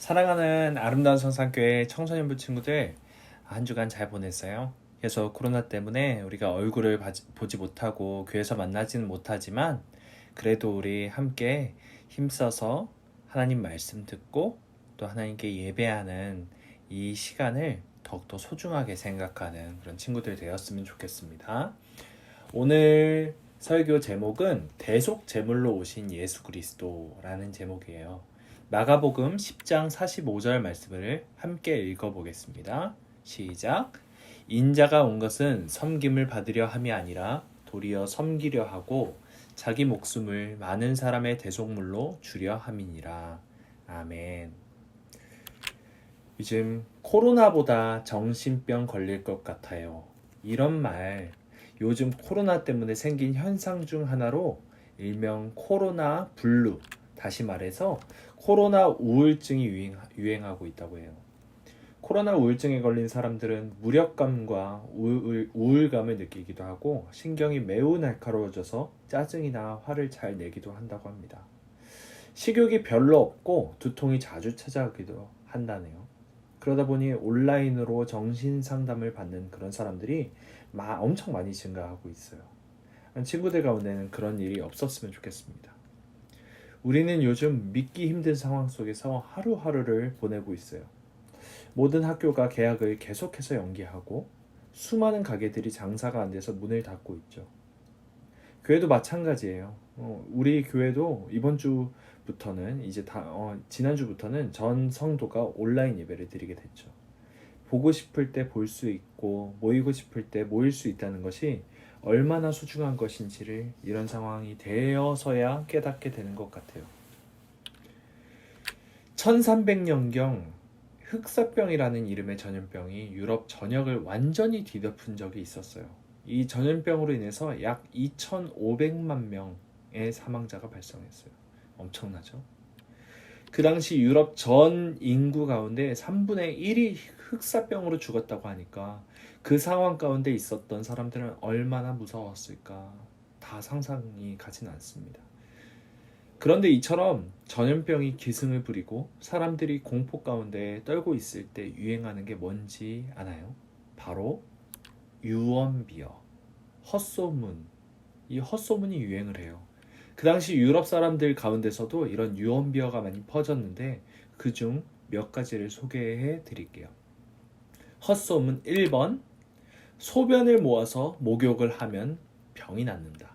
사랑하는 아름다운 성산교회 청소년부 친구들, 한 주간 잘 보냈어요? 그래서 코로나 때문에 우리가 얼굴을 보지 못하고 교회에서 만나지는 못하지만 그래도 우리 함께 힘써서 하나님 말씀 듣고 또 하나님께 예배하는 이 시간을 더욱더 소중하게 생각하는 그런 친구들 되었으면 좋겠습니다. 오늘 설교 제목은 대속 제물로 오신 예수 그리스도라는 제목이에요. 마가복음 10장 45절 말씀을 함께 읽어보겠습니다. 시작. 인자가 온 것은 섬김을 받으려 함이 아니라 도리어 섬기려 하고 자기 목숨을 많은 사람의 대속물로 주려 함이니라. 아멘. 요즘 코로나보다 정신병 걸릴 것 같아요. 이런 말, 요즘 코로나 때문에 생긴 현상 중 하나로 일명 코로나 블루, 다시 말해서 코로나 우울증이 유행하고 있다고 해요. 코로나 우울증에 걸린 사람들은 무력감과 우울감을 느끼기도 하고 신경이 매우 날카로워져서 짜증이나 화를 잘 내기도 한다고 합니다. 식욕이 별로 없고 두통이 자주 찾아오기도 한다네요. 그러다 보니 온라인으로 정신 상담을 받는 그런 사람들이 엄청 많이 증가하고 있어요. 친구들 가운데는 그런 일이 없었으면 좋겠습니다. 우리는 요즘 믿기 힘든 상황 속에서 하루하루를 보내고 있어요. 모든 학교가 개학을 계속해서 연기하고 수많은 가게들이 장사가 안 돼서 문을 닫고 있죠. 교회도 마찬가지예요. 우리 교회도 이번 주부터는 지난주부터는 전 성도가 온라인 예배를 드리게 됐죠. 보고 싶을 때 볼 수 있고 모이고 싶을 때 모일 수 있다는 것이 얼마나 소중한 것인지를 이런 상황이 되어서야 깨닫게 되는 것 같아요. 1300년경 흑사병이라는 이름의 전염병이 유럽 전역을 완전히 뒤덮은 적이 있었어요. 이 전염병으로 인해서 약 2500만 명의 사망자가 발생했어요. 엄청나죠? 그 당시 유럽 전 인구 가운데 3분의 1이 흑사병으로 죽었다고 하니까 그 상황 가운데 있었던 사람들은 얼마나 무서웠을까 다 상상이 가진 않습니다. 그런데 이처럼 전염병이 기승을 부리고 사람들이 공포 가운데 떨고 있을 때 유행하는 게 뭔지 아나요? 바로 유언비어, 헛소문. 이 헛소문이 유행을 해요. 그 당시 유럽 사람들 가운데서도 이런 유언비어가 많이 퍼졌는데 그중 몇 가지를 소개해 드릴게요. 헛소문 1번, 소변을 모아서 목욕을 하면 병이 낫는다.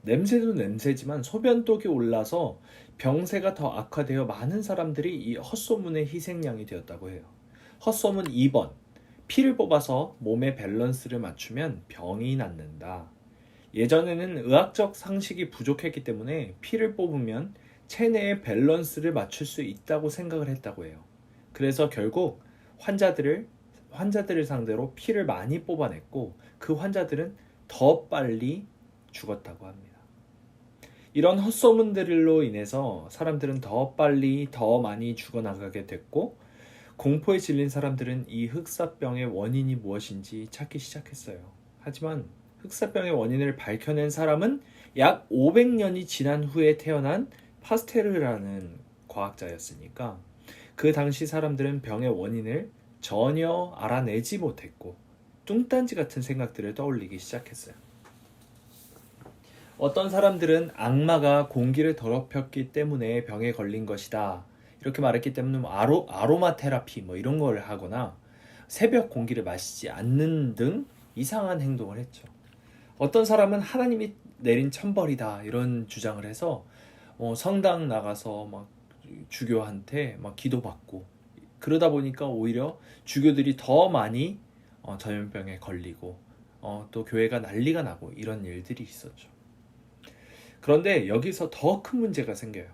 냄새도 냄새지만 소변독이 올라서 병세가 더 악화되어 많은 사람들이 이 헛소문의 희생양이 되었다고 해요. 헛소문 2번, 피를 뽑아서 몸의 밸런스를 맞추면 병이 낫는다. 예전에는 의학적 상식이 부족했기 때문에 피를 뽑으면 체내의 밸런스를 맞출 수 있다고 생각을 했다고 해요. 그래서 결국 환자들을 상대로 피를 많이 뽑아냈고 그 환자들은 더 빨리 죽었다고 합니다. 이런 헛소문들로 인해서 사람들은 더 빨리 더 많이 죽어나가게 됐고 공포에 질린 사람들은 이 흑사병의 원인이 무엇인지 찾기 시작했어요. 하지만 흑사병의 원인을 밝혀낸 사람은 약 500년이 지난 후에 태어난 파스테르라는 과학자였으니까 그 당시 사람들은 병의 원인을 전혀 알아내지 못했고 뚱딴지 같은 생각들을 떠올리기 시작했어요. 어떤 사람들은 악마가 공기를 더럽혔기 때문에 병에 걸린 것이다 이렇게 말했기 때문에 아로마 테라피 이런 걸 하거나 새벽 공기를 마시지 않는 등 이상한 행동을 했죠. 어떤 사람은 하나님이 내린 천벌이다 이런 주장을 해서 성당 나가서 주교한테 기도받고 그러다 보니까 오히려 주교들이 더 많이 전염병에 걸리고 또 교회가 난리가 나고 이런 일들이 있었죠. 그런데 여기서 더 큰 문제가 생겨요.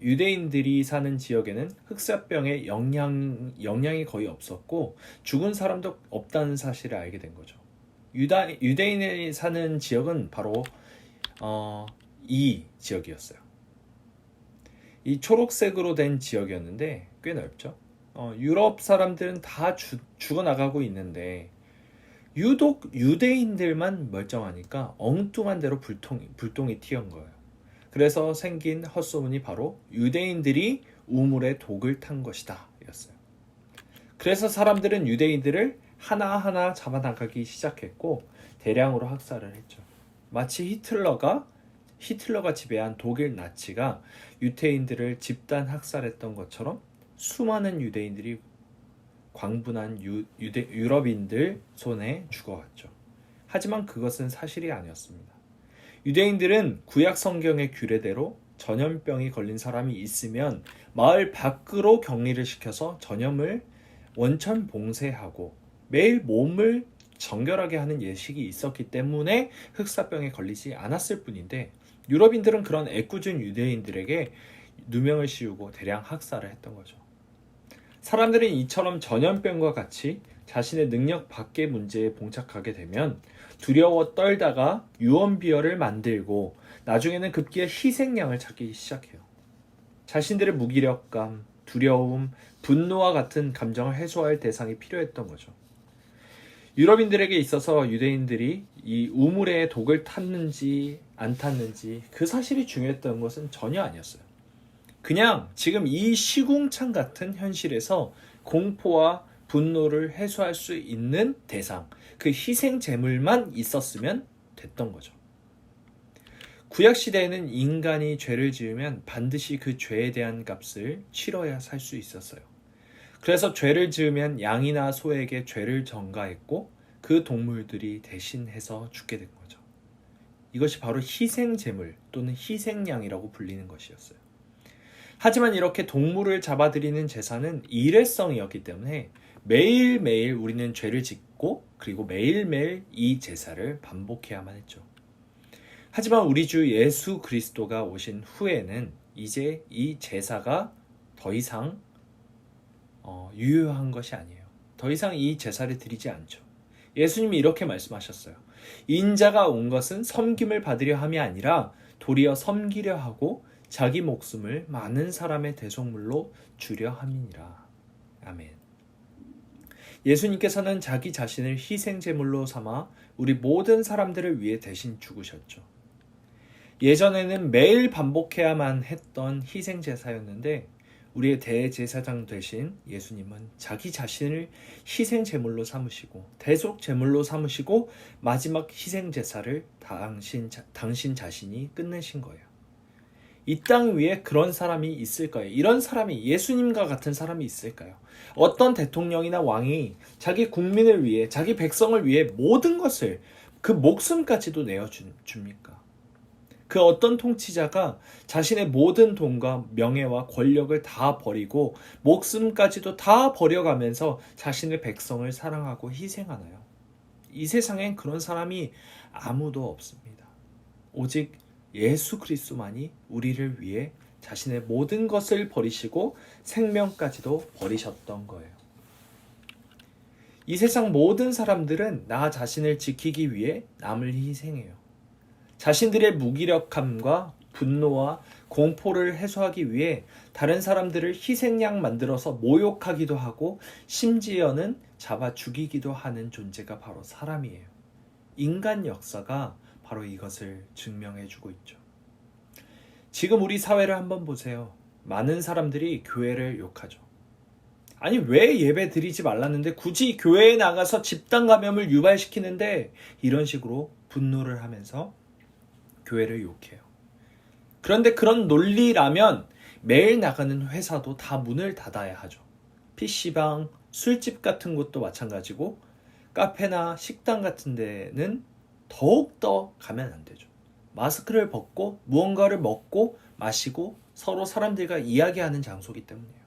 유대인들이 사는 지역에는 흑사병의 영향이 거의 없었고 죽은 사람도 없다는 사실을 알게 된 거죠. 유대인이 사는 지역은 바로 이 지역이었어요. 이 초록색으로 된 지역이었는데 꽤 넓죠. 유럽 사람들은 다 죽어나가고 있는데 유독 유대인들만 멀쩡하니까 엉뚱한 대로 불똥이 튀어온 거예요. 그래서 생긴 헛소문이 바로 유대인들이 우물에 독을 탄 것이다 였어요. 그래서 사람들은 유대인들을 하나하나 잡아나가기 시작했고 대량으로 학살을 했죠. 마치 히틀러가 지배한 독일 나치가 유대인들을 집단 학살했던 것처럼 수많은 유대인들이 광분한 유럽인들 손에 죽어갔죠. 하지만 그것은 사실이 아니었습니다. 유대인들은 구약 성경의 규례대로 전염병이 걸린 사람이 있으면 마을 밖으로 격리를 시켜서 전염을 원천 봉쇄하고 매일 몸을 정결하게 하는 예식이 있었기 때문에 흑사병에 걸리지 않았을 뿐인데, 유럽인들은 그런 애꿎은 유대인들에게 누명을 씌우고 대량 학살을 했던 거죠. 사람들은 이처럼 전염병과 같이 자신의 능력 밖의 문제에 봉착하게 되면 두려워 떨다가 유언비어를 만들고 나중에는 급기야 희생양을 찾기 시작해요. 자신들의 무기력감, 두려움, 분노와 같은 감정을 해소할 대상이 필요했던 거죠. 유럽인들에게 있어서 유대인들이 이 우물에 독을 탔는지 안 탔는지 그 사실이 중요했던 것은 전혀 아니었어요. 그냥 지금 이 시궁창 같은 현실에서 공포와 분노를 해소할 수 있는 대상, 그 희생 제물만 있었으면 됐던 거죠. 구약 시대에는 인간이 죄를 지으면 반드시 그 죄에 대한 값을 치러야 살 수 있었어요. 그래서 죄를 지으면 양이나 소에게 죄를 전가했고 그 동물들이 대신해서 죽게 된 거죠. 이것이 바로 희생 제물 또는 희생양이라고 불리는 것이었어요. 하지만 이렇게 동물을 잡아들이는 제사는 일회성이었기 때문에 매일매일 우리는 죄를 짓고 그리고 매일매일 이 제사를 반복해야만 했죠. 하지만 우리 주 예수 그리스도가 오신 후에는 이제 이 제사가 더 이상 유효한 것이 아니에요. 더 이상 이 제사를 드리지 않죠. 예수님이 이렇게 말씀하셨어요. 인자가 온 것은 섬김을 받으려 함이 아니라 도리어 섬기려 하고 자기 목숨을 많은 사람의 대속물로 주려 함이니라. 아멘. 예수님께서는 자기 자신을 희생제물로 삼아 우리 모든 사람들을 위해 대신 죽으셨죠. 예전에는 매일 반복해야만 했던 희생제사였는데 우리의 대제사장 되신 예수님은 자기 자신을 희생제물로 삼으시고 대속제물로 삼으시고 마지막 희생제사를 당신 자신이 끝내신 거예요. 이 땅 위에 그런 사람이 있을까요? 이런 사람이 예수님과 같은 사람이 있을까요? 어떤 대통령이나 왕이 자기 국민을 위해 자기 백성을 위해 모든 것을 그 목숨까지도 내어줍니까? 그 어떤 통치자가 자신의 모든 돈과 명예와 권력을 다 버리고 목숨까지도 다 버려가면서 자신의 백성을 사랑하고 희생하나요? 이 세상엔 그런 사람이 아무도 없습니다. 오직 예수 그리스도만이 우리를 위해 자신의 모든 것을 버리시고 생명까지도 버리셨던 거예요. 이 세상 모든 사람들은 나 자신을 지키기 위해 남을 희생해요. 자신들의 무기력함과 분노와 공포를 해소하기 위해 다른 사람들을 희생양 만들어서 모욕하기도 하고 심지어는 잡아 죽이기도 하는 존재가 바로 사람이에요. 인간 역사가 바로 이것을 증명해주고 있죠. 지금 우리 사회를 한번 보세요. 많은 사람들이 교회를 욕하죠. 아니 왜 예배 드리지 말랐는데 굳이 교회에 나가서 집단 감염을 유발시키는데, 이런 식으로 분노를 하면서 교회를 욕해요. 그런데 그런 논리라면 매일 나가는 회사도 다 문을 닫아야 하죠. PC방, 술집 같은 곳도 마찬가지고 카페나 식당 같은 데는 더욱더 가면 안 되죠. 마스크를 벗고 무언가를 먹고 마시고 서로 사람들과 이야기하는 장소이기 때문이에요.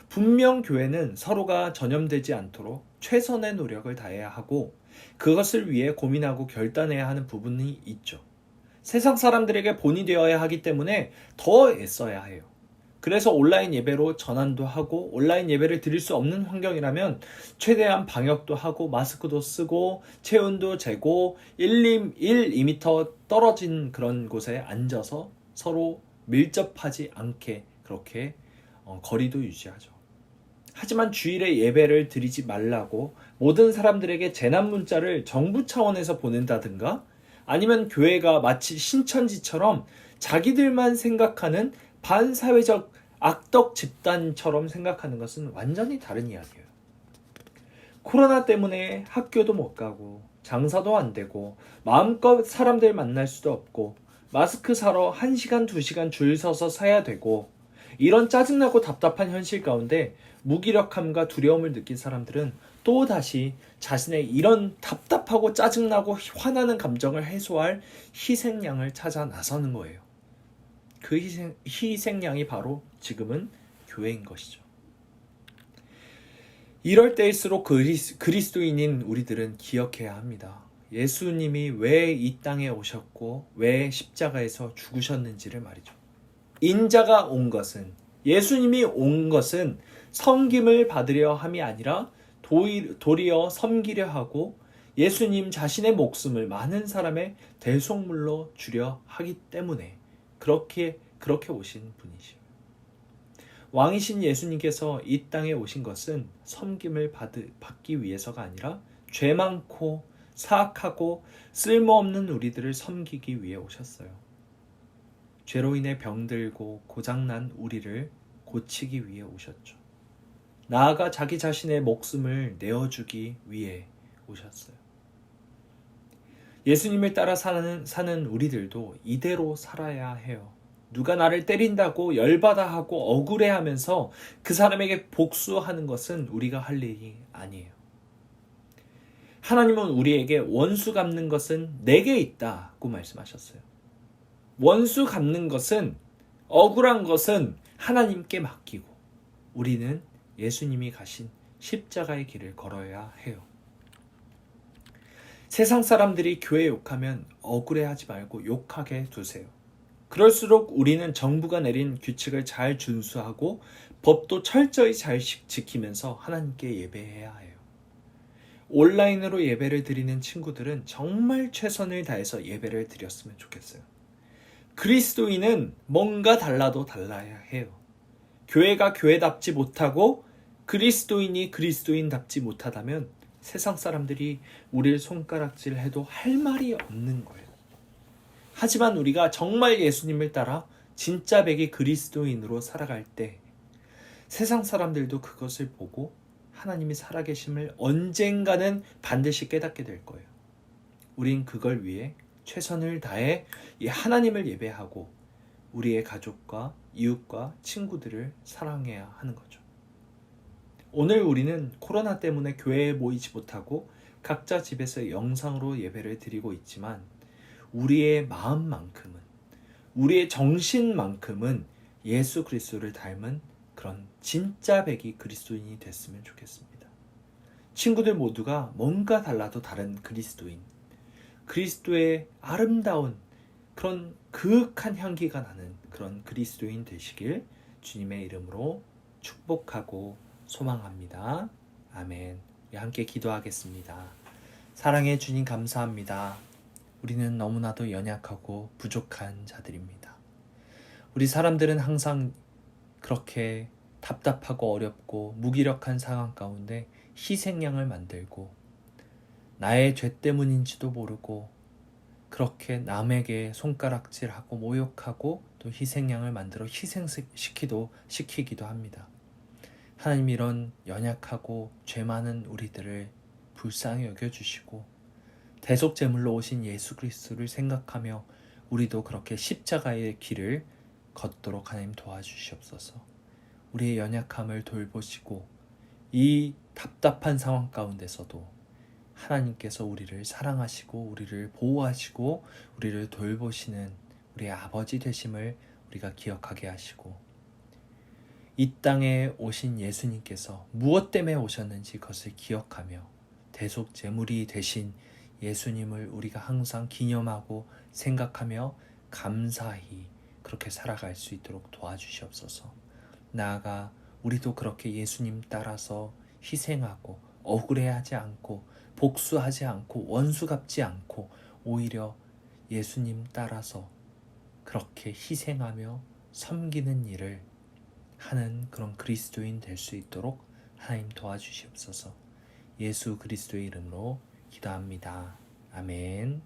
분명 교회는 서로가 전염되지 않도록 최선의 노력을 다해야 하고 그것을 위해 고민하고 결단해야 하는 부분이 있죠. 세상 사람들에게 본이 되어야 하기 때문에 더 애써야 해요. 그래서 온라인 예배로 전환도 하고 온라인 예배를 드릴 수 없는 환경이라면 최대한 방역도 하고 마스크도 쓰고 체온도 재고 2m 떨어진 그런 곳에 앉아서 서로 밀접하지 않게 그렇게 거리도 유지하죠. 하지만 주일에 예배를 드리지 말라고 모든 사람들에게 재난 문자를 정부 차원에서 보낸다든가 아니면 교회가 마치 신천지처럼 자기들만 생각하는 반사회적 악덕 집단처럼 생각하는 것은 완전히 다른 이야기예요. 코로나 때문에 학교도 못 가고 장사도 안 되고 마음껏 사람들 만날 수도 없고 마스크 사러 1시간, 2시간 줄 서서 사야 되고 이런 짜증나고 답답한 현실 가운데 무기력함과 두려움을 느낀 사람들은 또다시 자신의 이런 답답하고 짜증나고 화나는 감정을 해소할 희생양을 찾아 나서는 거예요. 그 희생양이 바로 지금은 교회인 것이죠. 이럴 때일수록 그리스도인인 우리들은 기억해야 합니다. 예수님이 왜 이 땅에 오셨고 왜 십자가에서 죽으셨는지를 말이죠. 인자가 온 것은, 예수님이 온 것은 섬김을 받으려 함이 아니라 도리어 섬기려 하고 예수님 자신의 목숨을 많은 사람의 대속물로 주려 하기 때문에 그렇게 오신 분이시오. 왕이신 예수님께서 이 땅에 오신 것은 섬김을 받기 위해서가 아니라 죄 많고 사악하고 쓸모없는 우리들을 섬기기 위해 오셨어요. 죄로 인해 병들고 고장난 우리를 고치기 위해 오셨죠. 나아가 자기 자신의 목숨을 내어주기 위해 오셨어요. 예수님을 따라 사는 우리들도 이대로 살아야 해요. 누가 나를 때린다고 열받아 하고 억울해하면서 그 사람에게 복수하는 것은 우리가 할 일이 아니에요. 하나님은 우리에게 원수 갚는 것은 내게 있다고 말씀하셨어요. 원수 갚는 것은, 억울한 것은 하나님께 맡기고 우리는 예수님이 가신 십자가의 길을 걸어야 해요. 세상 사람들이 교회 욕하면 억울해하지 말고 욕하게 두세요. 그럴수록 우리는 정부가 내린 규칙을 잘 준수하고 법도 철저히 잘 지키면서 하나님께 예배해야 해요. 온라인으로 예배를 드리는 친구들은 정말 최선을 다해서 예배를 드렸으면 좋겠어요. 그리스도인은 뭔가 달라도 달라야 해요. 교회가 교회답지 못하고 그리스도인이 그리스도인답지 못하다면 세상 사람들이 우리를 손가락질해도 할 말이 없는 거예요. 하지만 우리가 정말 예수님을 따라 진짜 백이 그리스도인으로 살아갈 때 세상 사람들도 그것을 보고 하나님이 살아계심을 언젠가는 반드시 깨닫게 될 거예요. 우린 그걸 위해 최선을 다해 이 하나님을 예배하고 우리의 가족과 이웃과 친구들을 사랑해야 하는 거죠. 오늘 우리는 코로나 때문에 교회에 모이지 못하고 각자 집에서 영상으로 예배를 드리고 있지만 우리의 마음만큼은, 우리의 정신만큼은 예수 그리스도를 닮은 그런 진짜 백이 그리스도인이 됐으면 좋겠습니다. 친구들 모두가 뭔가 달라도 다른 그리스도인, 그리스도의 아름다운 그런 그윽한 향기가 나는 그런 그리스도인 되시길 주님의 이름으로 축복하고 소망합니다. 아멘. 함께 기도하겠습니다. 사랑해 주님 감사합니다. 우리는 너무나도 연약하고 부족한 자들입니다. 우리 사람들은 항상 그렇게 답답하고 어렵고 무기력한 상황 가운데 희생양을 만들고 나의 죄 때문인지도 모르고 그렇게 남에게 손가락질하고 모욕하고 또 희생양을 만들어 희생시키기도 합니다. 하나님, 이런 연약하고 죄 많은 우리들을 불쌍히 여겨주시고 대속제물로 오신 예수 그리스도를 생각하며 우리도 그렇게 십자가의 길을 걷도록 하나님 도와주시옵소서. 우리의 연약함을 돌보시고 이 답답한 상황 가운데서도 하나님께서 우리를 사랑하시고 우리를 보호하시고 우리를 돌보시는 우리의 아버지 되심을 우리가 기억하게 하시고 이 땅에 오신 예수님께서 무엇 때문에 오셨는지 그것을 기억하며 대속제물이 되신 예수님을 우리가 항상 기념하고 생각하며 감사히 그렇게 살아갈 수 있도록 도와주시옵소서. 나아가 우리도 그렇게 예수님 따라서 희생하고 억울해하지 않고 복수하지 않고 원수 갚지 않고 오히려 예수님 따라서 그렇게 희생하며 섬기는 일을 하는 그런 그리스도인 될 수 있도록 하나님 도와주시옵소서. 예수 그리스도의 이름으로 기도합니다. 아멘.